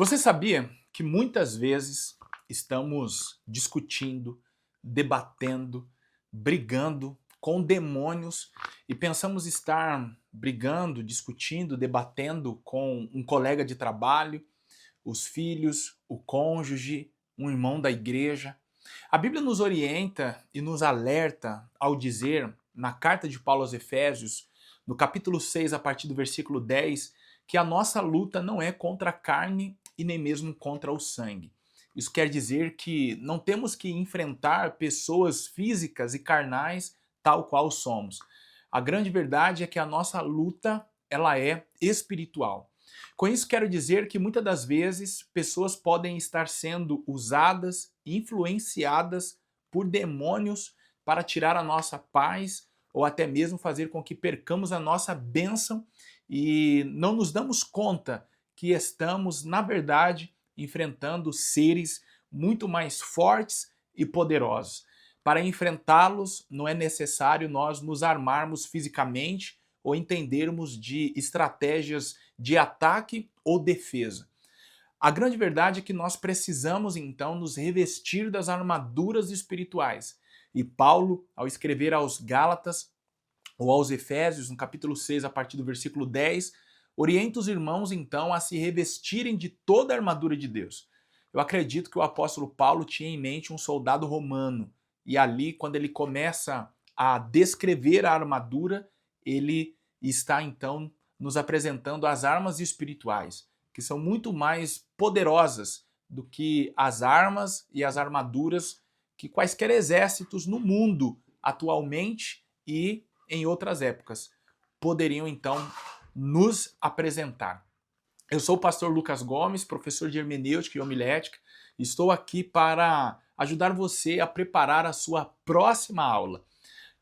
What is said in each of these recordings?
Você sabia que muitas vezes estamos discutindo, debatendo, brigando com demônios e pensamos estar brigando, discutindo, debatendo com um colega de trabalho, os filhos, o cônjuge, um irmão da igreja? A Bíblia nos orienta e nos alerta ao dizer, na carta de Paulo aos Efésios, no capítulo 6, a partir do versículo 10, que a nossa luta não é contra a carne e nem mesmo contra o sangue. Isso quer dizer que não temos que enfrentar pessoas físicas e carnais tal qual somos. A grande verdade é que a nossa luta, ela é espiritual. Com isso quero dizer que muitas das vezes pessoas podem estar sendo usadas, influenciadas por demônios para tirar a nossa paz ou até mesmo fazer com que percamos a nossa bênção e não nos damos conta que estamos, na verdade, enfrentando seres muito mais fortes e poderosos. Para enfrentá-los, não é necessário nós nos armarmos fisicamente ou entendermos de estratégias de ataque ou defesa. A grande verdade é que nós precisamos então nos revestir das armaduras espirituais. E Paulo, ao escrever aos Gálatas ou aos Efésios, no capítulo 6, a partir do versículo 10, orienta os irmãos então a se revestirem de toda a armadura de Deus. Eu acredito que o apóstolo Paulo tinha em mente um soldado romano, e ali, quando ele começa a descrever a armadura, ele está então nos apresentando as armas espirituais, que são muito mais poderosas do que as armas e as armaduras que quaisquer exércitos no mundo atualmente e em outras épocas poderiam então nos apresentar. Eu sou o pastor Lucas Gomes, professor de hermenêutica e homilética, e estou aqui para ajudar você a preparar a sua próxima aula,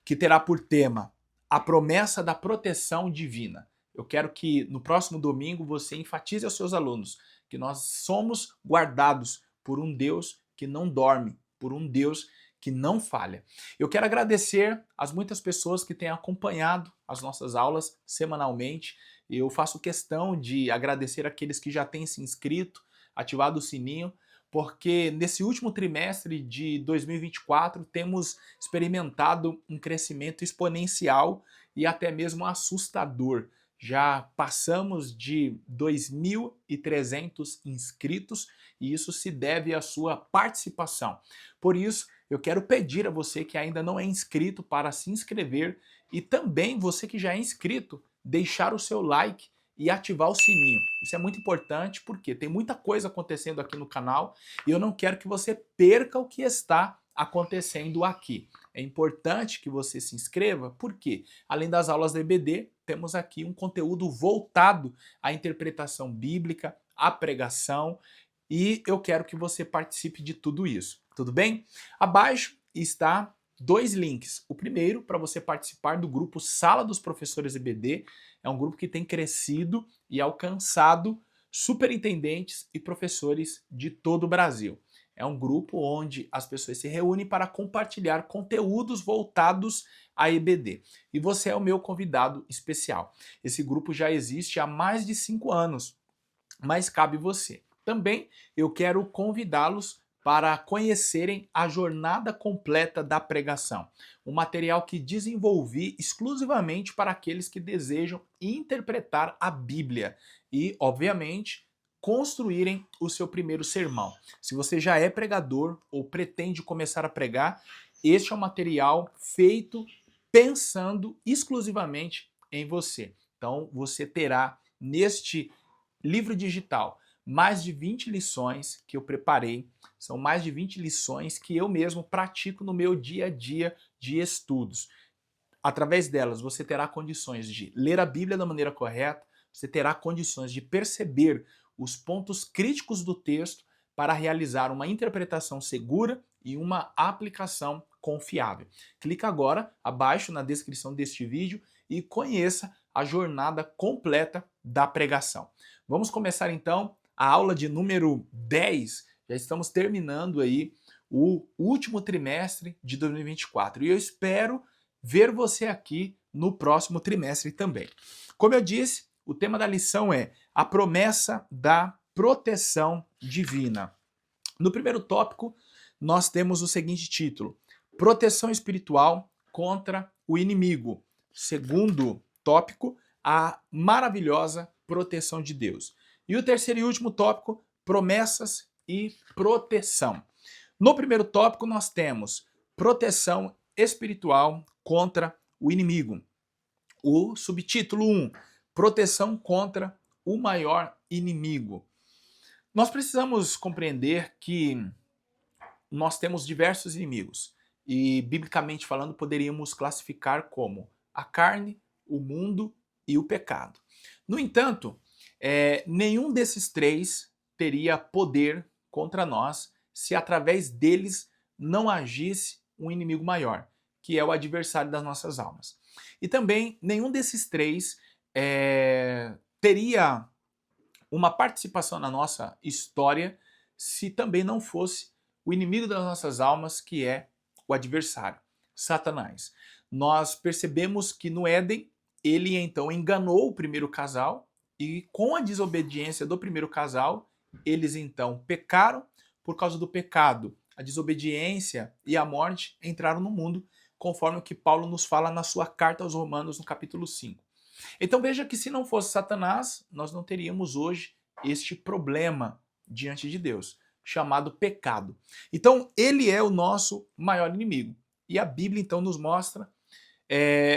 que terá por tema a promessa da proteção divina. Eu quero que no próximo domingo você enfatize aos seus alunos que nós somos guardados por um Deus que não dorme, por um Deus que não falha. Eu quero agradecer às muitas pessoas que têm acompanhado as nossas aulas semanalmente. Eu faço questão de agradecer aqueles que já têm se inscrito, ativado o sininho, porque nesse último trimestre de 2024 temos experimentado um crescimento exponencial e até mesmo assustador. Já passamos de 2.300 inscritos e isso se deve à sua participação. Por isso, eu quero pedir a você que ainda não é inscrito para se inscrever e também você que já é inscrito, deixar o seu like e ativar o sininho. Isso é muito importante porque tem muita coisa acontecendo aqui no canal e eu não quero que você perca o que está acontecendo aqui. É importante que você se inscreva porque, além das aulas da EBD, temos aqui um conteúdo voltado à interpretação bíblica, à pregação, e eu quero que você participe de tudo isso. Tudo bem? Abaixo está dois links. O primeiro, para você participar do grupo Sala dos Professores EBD. É um grupo que tem crescido e alcançado superintendentes e professores de todo o Brasil. É um grupo onde as pessoas se reúnem para compartilhar conteúdos voltados à EBD. E você é o meu convidado especial. Esse grupo já existe há mais de 5 anos, mas cabe você. Também eu quero convidá-los para conhecerem a jornada completa da pregação, um material que desenvolvi exclusivamente para aqueles que desejam interpretar a Bíblia e, obviamente, construírem o seu primeiro sermão. Se você já é pregador ou pretende começar a pregar, este é um material feito pensando exclusivamente em você. Então, você terá neste livro digital mais de 20 lições que eu preparei. São mais de 20 lições que eu mesmo pratico no meu dia a dia de estudos. Através delas, você terá condições de ler a Bíblia da maneira correta, você terá condições de perceber os pontos críticos do texto para realizar uma interpretação segura e uma aplicação confiável. Clica agora abaixo na descrição deste vídeo e conheça a jornada completa da pregação. Vamos começar então a aula de número 10. Já estamos terminando aí o último trimestre de 2024 e eu espero ver você aqui no próximo trimestre também. Como eu disse, o tema da lição é a promessa da proteção divina. No primeiro tópico, nós temos o seguinte título: proteção espiritual contra o inimigo. Segundo tópico, a maravilhosa proteção de Deus. E o terceiro e último tópico, promessas e proteção. No primeiro tópico, nós temos proteção espiritual contra o inimigo. O subtítulo 1, proteção contra o maior inimigo. Nós precisamos compreender que nós temos diversos inimigos e, biblicamente falando, poderíamos classificar como a carne, o mundo e o pecado. No entanto, nenhum desses três teria poder contra nós se através deles não agisse um inimigo maior, que é o adversário das nossas almas. E também nenhum desses três teria uma participação na nossa história se também não fosse o inimigo das nossas almas, que é o adversário, Satanás. Nós percebemos que no Éden, ele então enganou o primeiro casal e com a desobediência do primeiro casal, eles então pecaram. Por causa do pecado, a desobediência e a morte entraram no mundo, conforme o que Paulo nos fala na sua carta aos Romanos, no capítulo 5. Então veja que se não fosse Satanás, nós não teríamos hoje este problema diante de Deus, chamado pecado. Então ele é o nosso maior inimigo. E a Bíblia então nos mostra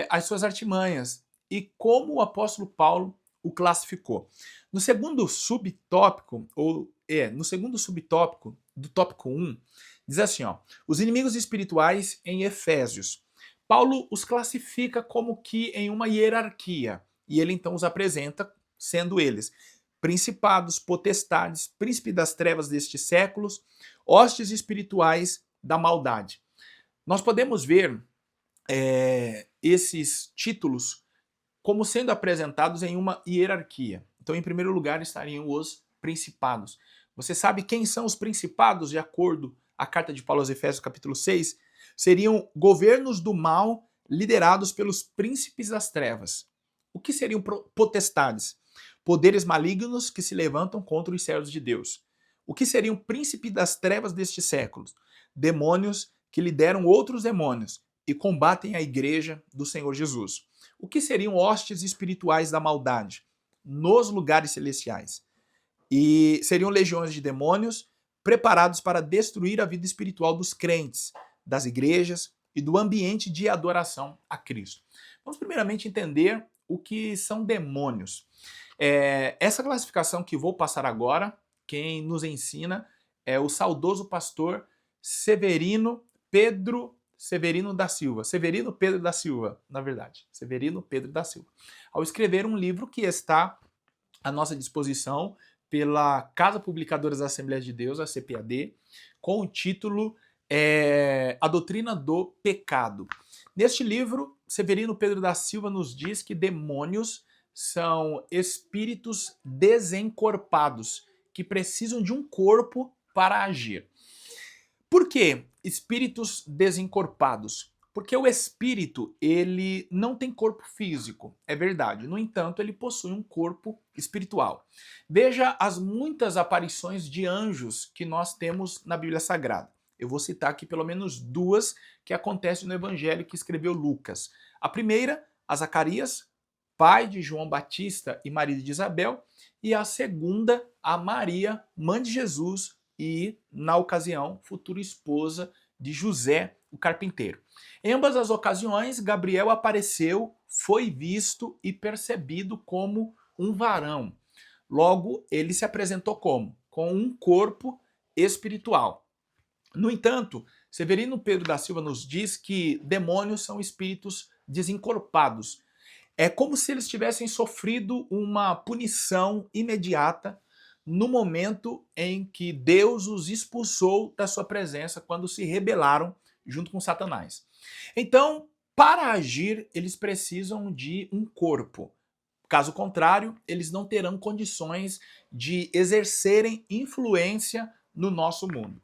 as suas artimanhas e como o apóstolo Paulo o classificou. No segundo subtópico, do tópico 1, diz assim, os inimigos espirituais em Efésios. Paulo os classifica como que em uma hierarquia, e ele então os apresenta, sendo eles principados, potestades, príncipe das trevas destes séculos, hostes espirituais da maldade. Nós podemos ver esses títulos como sendo apresentados em uma hierarquia. Então, em primeiro lugar, estariam os principados. Você sabe quem são os principados, de acordo à carta de Paulo aos Efésios, capítulo 6? Seriam governos do mal liderados pelos príncipes das trevas. O que seriam potestades? Poderes malignos que se levantam contra os servos de Deus. O que seriam príncipes das trevas destes séculos? Demônios que lideram outros demônios e combatem a igreja do Senhor Jesus. O que seriam hostes espirituais da maldade? Nos lugares celestiais. E seriam legiões de demônios preparados para destruir a vida espiritual dos crentes, das igrejas e do ambiente de adoração a Cristo. Vamos primeiramente entender o que são demônios. Essa classificação que vou passar agora, quem nos ensina é o saudoso pastor Severino Pedro da Silva. Severino Pedro da Silva, na verdade. Severino Pedro da Silva. Ao escrever um livro que está à nossa disposição pela Casa Publicadora das Assembleias de Deus, a CPAD, com o título A Doutrina do Pecado. Neste livro, Severino Pedro da Silva nos diz que demônios são espíritos desencorpados, que precisam de um corpo para agir. Por que espíritos desencorpados? Porque o espírito, ele não tem corpo físico, é verdade. No entanto, ele possui um corpo espiritual. Veja as muitas aparições de anjos que nós temos na Bíblia Sagrada. Eu vou citar aqui pelo menos duas que acontecem no evangelho que escreveu Lucas. A primeira, a Zacarias, pai de João Batista e marido de Isabel. E a segunda, a Maria, mãe de Jesus e, na ocasião, futura esposa de José, o carpinteiro. Em ambas as ocasiões, Gabriel apareceu, foi visto e percebido como um varão. Logo, ele se apresentou como? Com um corpo espiritual. No entanto, Severino Pedro da Silva nos diz que demônios são espíritos desencorpados. É como se eles tivessem sofrido uma punição imediata no momento em que Deus os expulsou da sua presença, quando se rebelaram junto com Satanás. Então, para agir, eles precisam de um corpo. Caso contrário, eles não terão condições de exercerem influência no nosso mundo.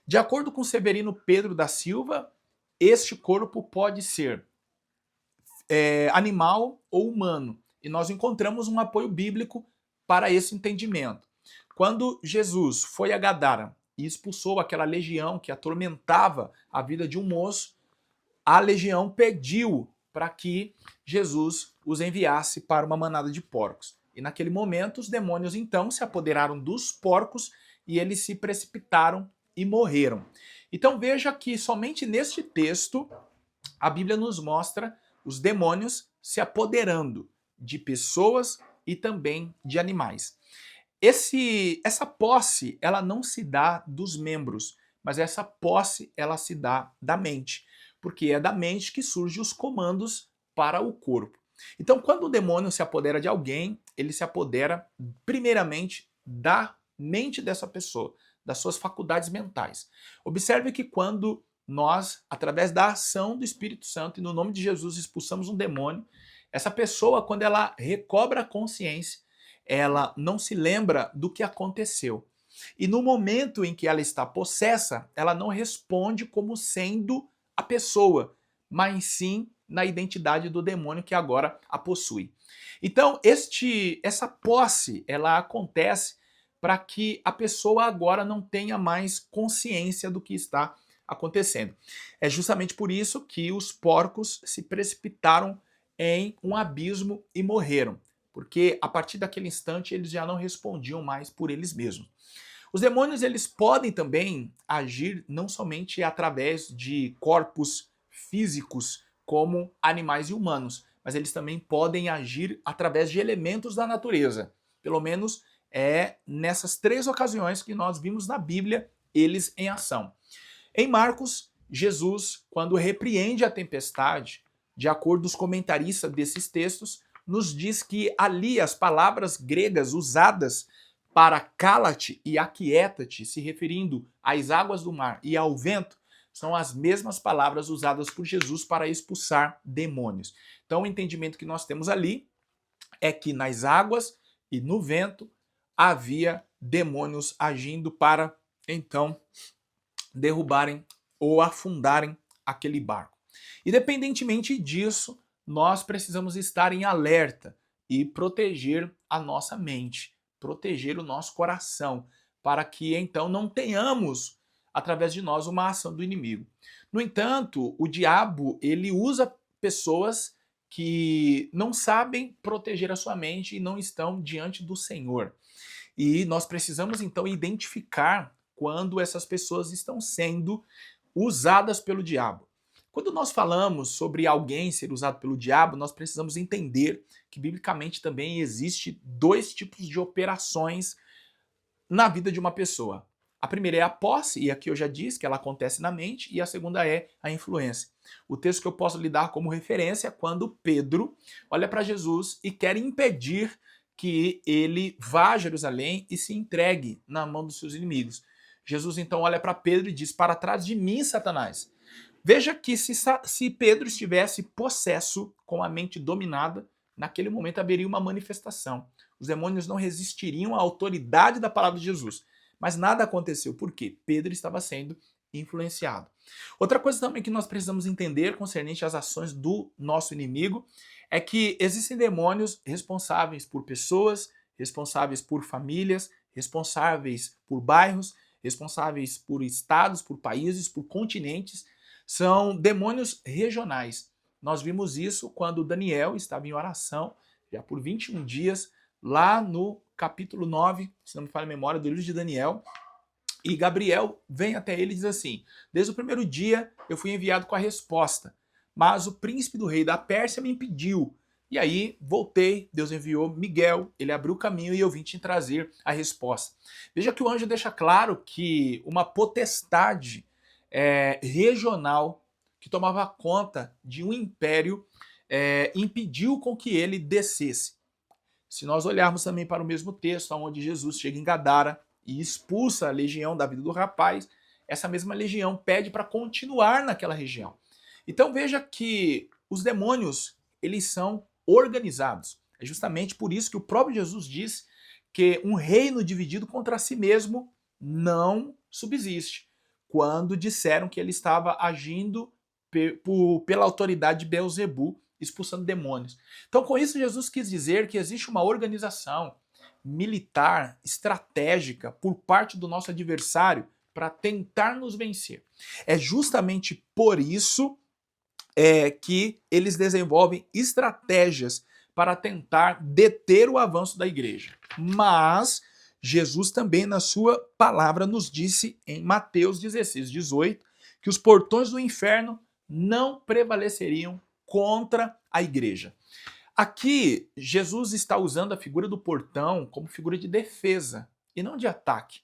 De acordo com Severino Pedro da Silva, este corpo pode ser animal ou humano. E nós encontramos um apoio bíblico para esse entendimento. Quando Jesus foi a Gadara e expulsou aquela legião que atormentava a vida de um moço, a legião pediu para que Jesus os enviasse para uma manada de porcos. E naquele momento os demônios então se apoderaram dos porcos e eles se precipitaram e morreram. Então veja que somente neste texto a Bíblia nos mostra os demônios se apoderando de pessoas e também de animais. Essa posse, ela não se dá dos membros, mas essa posse, ela se dá da mente, porque é da mente que surgem os comandos para o corpo. Então, quando o demônio se apodera de alguém, ele se apodera primeiramente da mente dessa pessoa, das suas faculdades mentais. Observe que quando nós, através da ação do Espírito Santo e no nome de Jesus, expulsamos um demônio, essa pessoa, quando ela recobra a consciência, ela não se lembra do que aconteceu. E no momento em que ela está possessa, ela não responde como sendo a pessoa, mas sim na identidade do demônio que agora a possui. Então, essa posse, ela acontece para que a pessoa agora não tenha mais consciência do que está acontecendo. É justamente por isso que os porcos se precipitaram em um abismo e morreram, porque a partir daquele instante eles já não respondiam mais por eles mesmos. Os demônios, eles podem também agir não somente através de corpos físicos como animais e humanos, mas eles também podem agir através de elementos da natureza. Pelo menos é nessas 3 ocasiões que nós vimos na Bíblia eles em ação. Em Marcos, Jesus, quando repreende a tempestade, de acordo com os comentaristas desses textos, nos diz que ali as palavras gregas usadas para cala-te e aquieta-te, se referindo às águas do mar e ao vento, são as mesmas palavras usadas por Jesus para expulsar demônios. Então o entendimento que nós temos ali é que nas águas e no vento havia demônios agindo para, então, derrubarem ou afundarem aquele barco. Independentemente disso, nós precisamos estar em alerta e proteger a nossa mente, proteger o nosso coração, para que então não tenhamos através de nós uma ação do inimigo. No entanto, o diabo, ele usa pessoas que não sabem proteger a sua mente e não estão diante do Senhor. E nós precisamos então identificar quando essas pessoas estão sendo usadas pelo diabo. Quando nós falamos sobre alguém ser usado pelo diabo, nós precisamos entender que biblicamente também existe 2 tipos de operações na vida de uma pessoa. A primeira é a posse, e aqui eu já disse que ela acontece na mente, e a segunda é a influência. O texto que eu posso lhe dar como referência é quando Pedro olha para Jesus e quer impedir que ele vá a Jerusalém e se entregue na mão dos seus inimigos. Jesus então olha para Pedro e diz: para trás de mim, Satanás. Veja que se Pedro estivesse possesso, com a mente dominada, naquele momento haveria uma manifestação. Os demônios não resistiriam à autoridade da palavra de Jesus. Mas nada aconteceu. Por quê? Pedro estava sendo influenciado. Outra coisa também que nós precisamos entender concernente às ações do nosso inimigo é que existem demônios responsáveis por pessoas, responsáveis por famílias, responsáveis por bairros, responsáveis por estados, por países, por continentes. São demônios regionais. Nós vimos isso quando Daniel estava em oração, já por 21 dias, lá no capítulo 9, se não me falha a memória, do livro de Daniel. E Gabriel vem até ele e diz assim: desde o primeiro dia eu fui enviado com a resposta, mas o príncipe do rei da Pérsia me impediu. E aí voltei, Deus enviou Miguel, ele abriu o caminho e eu vim te trazer a resposta. Veja que o anjo deixa claro que uma potestade regional que tomava conta de um império impediu com que ele descesse. Se nós olharmos também para o mesmo texto, onde Jesus chega em Gadara e expulsa a legião da vida do rapaz, essa mesma legião pede para continuar naquela região. Então veja que os demônios, eles são organizados. É justamente por isso que o próprio Jesus diz que um reino dividido contra si mesmo não subsiste. Quando disseram que ele estava agindo pela autoridade de Beelzebu, expulsando demônios. Então, com isso, Jesus quis dizer que existe uma organização, militar, estratégica por parte do nosso adversário para tentar nos vencer. É justamente por isso que eles desenvolvem estratégias para tentar deter o avanço da igreja. Mas Jesus também, na sua palavra, nos disse em Mateus 16, 18, que os portões do inferno não prevaleceriam contra a igreja. Aqui, Jesus está usando a figura do portão como figura de defesa e não de ataque.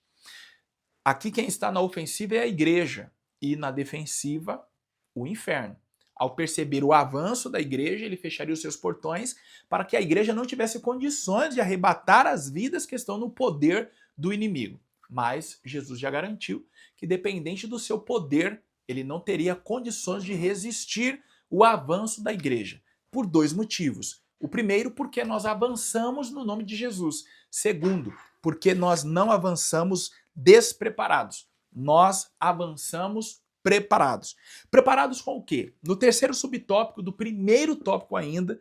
Aqui quem está na ofensiva é a igreja e na defensiva o inferno. Ao perceber o avanço da igreja, ele fecharia os seus portões para que a igreja não tivesse condições de arrebatar as vidas que estão no poder do inimigo. Mas Jesus já garantiu que, dependente do seu poder, ele não teria condições de resistir o avanço da igreja, por dois motivos. O primeiro, porque nós avançamos no nome de Jesus. Segundo, porque nós não avançamos despreparados. Nós avançamos preparados. Preparados com o quê? No terceiro subtópico do primeiro tópico ainda,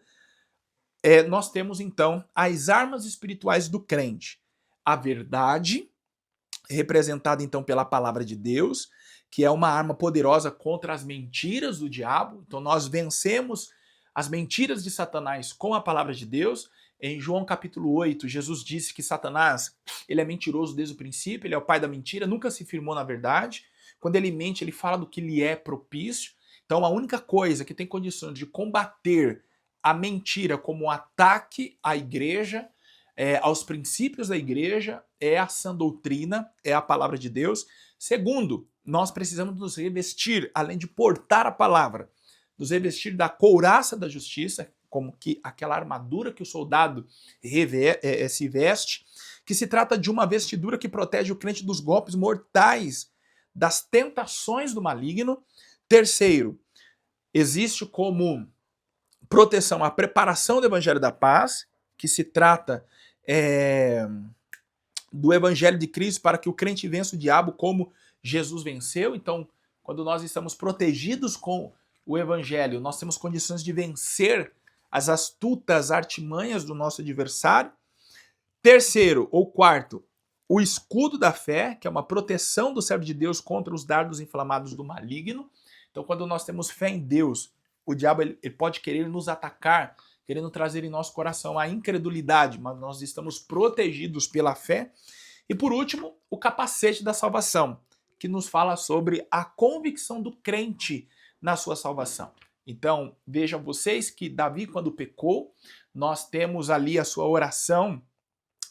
nós temos então as armas espirituais do crente. A verdade, representada então pela palavra de Deus, que é uma arma poderosa contra as mentiras do diabo. Então nós vencemos as mentiras de Satanás com a palavra de Deus. Em João capítulo 8, Jesus disse que Satanás, ele é mentiroso desde o princípio, ele é o pai da mentira, nunca se firmou na verdade. Quando ele mente, ele fala do que lhe é propício. Então a única coisa que tem condições de combater a mentira como um ataque à igreja, aos princípios da igreja, é a sã doutrina, é a palavra de Deus. Segundo, nós precisamos nos revestir, além de portar a palavra, nos revestir da couraça da justiça, como que aquela armadura que o soldado se veste, que se trata de uma vestidura que protege o crente dos golpes mortais, das tentações do maligno. Terceiro, existe como proteção a preparação do Evangelho da Paz, que se trata do Evangelho de Cristo para que o crente vença o diabo como Jesus venceu. Então, quando nós estamos protegidos com o Evangelho, nós temos condições de vencer as astutas artimanhas do nosso adversário. Terceiro ou quarto, o escudo da fé, que é uma proteção do servo de Deus contra os dardos inflamados do maligno. Então, quando nós temos fé em Deus, o diabo ele pode querer nos atacar, querendo trazer em nosso coração a incredulidade, mas nós estamos protegidos pela fé. E por último, o capacete da salvação, que nos fala sobre a convicção do crente na sua salvação. Então, vejam vocês que Davi, quando pecou, nós temos ali a sua oração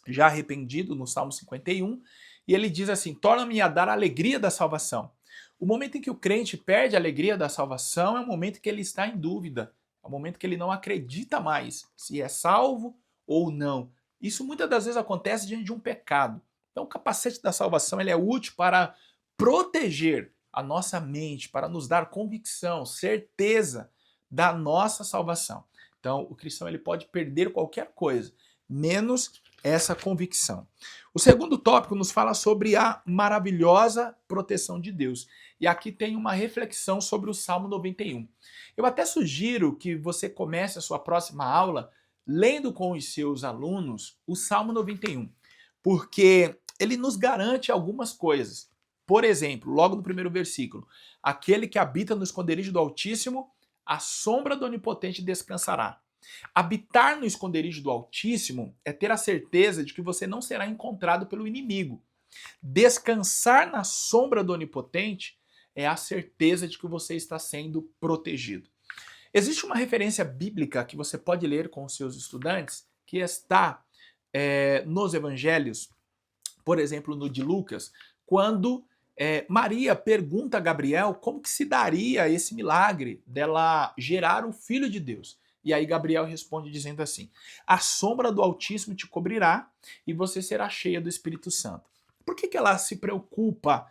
já arrependido, no Salmo 51, e ele diz assim: torna-me a dar a alegria da salvação. O momento em que o crente perde a alegria da salvação é o momento que ele está em dúvida, é o momento que ele não acredita mais se é salvo ou não. Isso muitas das vezes acontece diante de um pecado. Então o capacete da salvação ele é útil para proteger a nossa mente, para nos dar convicção, certeza da nossa salvação. Então o cristão ele pode perder qualquer coisa, menos essa convicção. O segundo tópico nos fala sobre a maravilhosa proteção de Deus. E aqui tem uma reflexão sobre o Salmo 91. Eu até sugiro que você comece a sua próxima aula lendo com os seus alunos o Salmo 91, porque ele nos garante algumas coisas. Por exemplo, logo no primeiro versículo, aquele que habita no esconderijo do Altíssimo, a sombra do Onipotente descansará. Habitar no esconderijo do Altíssimo é ter a certeza de que você não será encontrado pelo inimigo. Descansar na sombra do Onipotente é a certeza de que você está sendo protegido. Existe uma referência bíblica que você pode ler com os seus estudantes, que está nos evangelhos, por exemplo, no de Lucas, quando Maria pergunta a Gabriel como que se daria esse milagre dela gerar o Filho de Deus. E aí Gabriel responde dizendo assim: a sombra do Altíssimo te cobrirá e você será cheia do Espírito Santo. Por que ela se preocupa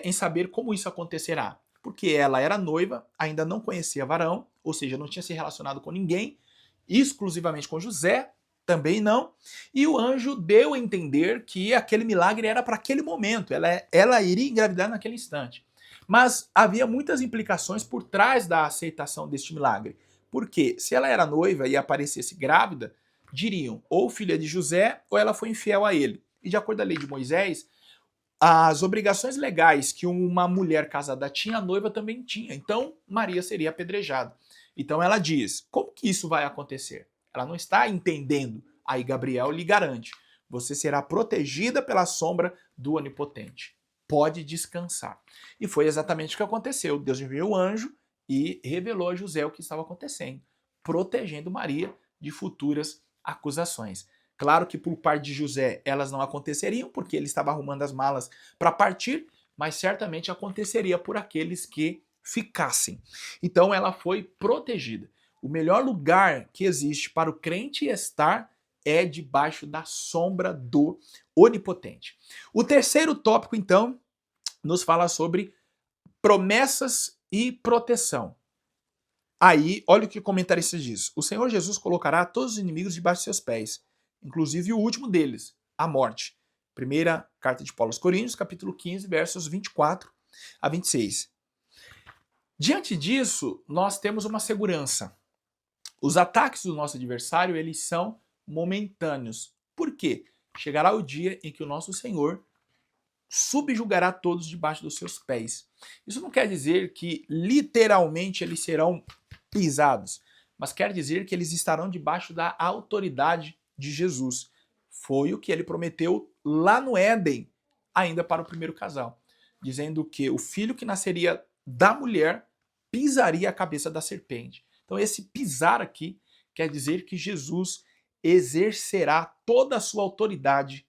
em saber como isso acontecerá? Porque ela era noiva, ainda não conhecia varão, ou seja, não tinha se relacionado com ninguém, exclusivamente com José, também não, e o anjo deu a entender que aquele milagre era para aquele momento, ela iria engravidar naquele instante. Mas havia muitas implicações por trás da aceitação deste milagre. Porque se ela era noiva e aparecesse grávida, diriam ou filha de José ou ela foi infiel a ele. E de acordo com a lei de Moisés, as obrigações legais que uma mulher casada tinha, a noiva também tinha. Então, Maria seria apedrejada. Então ela diz, como que isso vai acontecer? Ela não está entendendo. Aí Gabriel lhe garante, você será protegida pela sombra do Onipotente. Pode descansar. E foi exatamente o que aconteceu. Deus enviou o anjo e revelou a José o que estava acontecendo, protegendo Maria de futuras acusações. Claro que por parte de José elas não aconteceriam, porque ele estava arrumando as malas para partir, mas certamente aconteceria por aqueles que ficassem. Então ela foi protegida. O melhor lugar que existe para o crente estar é debaixo da sombra do Onipotente. O terceiro tópico, então, nos fala sobre promessas e proteção. Aí, olha o que o comentarista diz. O Senhor Jesus colocará todos os inimigos debaixo de seus pés, inclusive o último deles, a morte. Primeira carta de Paulo aos Coríntios, capítulo 15, versos 24 a 26. Diante disso, nós temos uma segurança. Os ataques do nosso adversário, eles são momentâneos. Por quê? Chegará o dia em que o nosso Senhor subjugará todos debaixo dos seus pés. Isso não quer dizer que literalmente eles serão pisados, mas quer dizer que eles estarão debaixo da autoridade de Jesus. Foi o que ele prometeu lá no Éden, ainda para o primeiro casal, dizendo que o filho que nasceria da mulher pisaria a cabeça da serpente. Então esse pisar aqui quer dizer que Jesus exercerá toda a sua autoridade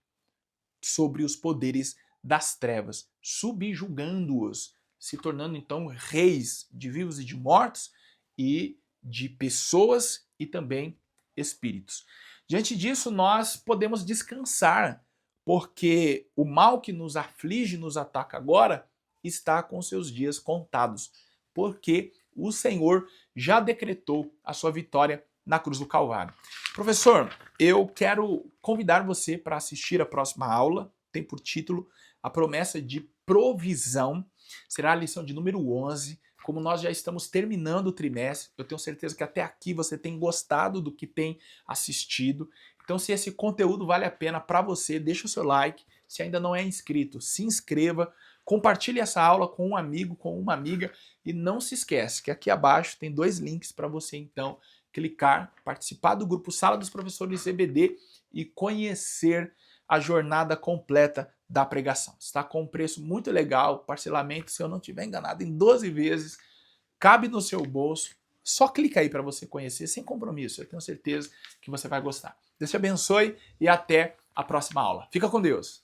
sobre os poderes das trevas, subjugando-os, se tornando então reis de vivos e de mortos e de pessoas e também espíritos. Diante disso, nós podemos descansar, porque o mal que nos aflige, nos ataca agora, está com seus dias contados, porque o Senhor já decretou a sua vitória na cruz do Calvário. Professor, eu quero convidar você para assistir a próxima aula, tem por título A Promessa de Provisão, será a lição de número 11. Como nós já estamos terminando o trimestre, eu tenho certeza que até aqui você tem gostado do que tem assistido. Então, se esse conteúdo vale a pena para você, deixa o seu like. Se ainda não é inscrito, se inscreva. Compartilhe essa aula com um amigo, com uma amiga. E não se esquece que aqui abaixo tem 2 links para você, então, clicar, participar do grupo Sala dos Professores EBD e conhecer a jornada completa da pregação. Está com um preço muito legal, parcelamento, se eu não estiver enganado, em 12 vezes, cabe no seu bolso. Só clica aí para você conhecer, sem compromisso. Eu tenho certeza que você vai gostar. Deus te abençoe e até a próxima aula. Fica com Deus!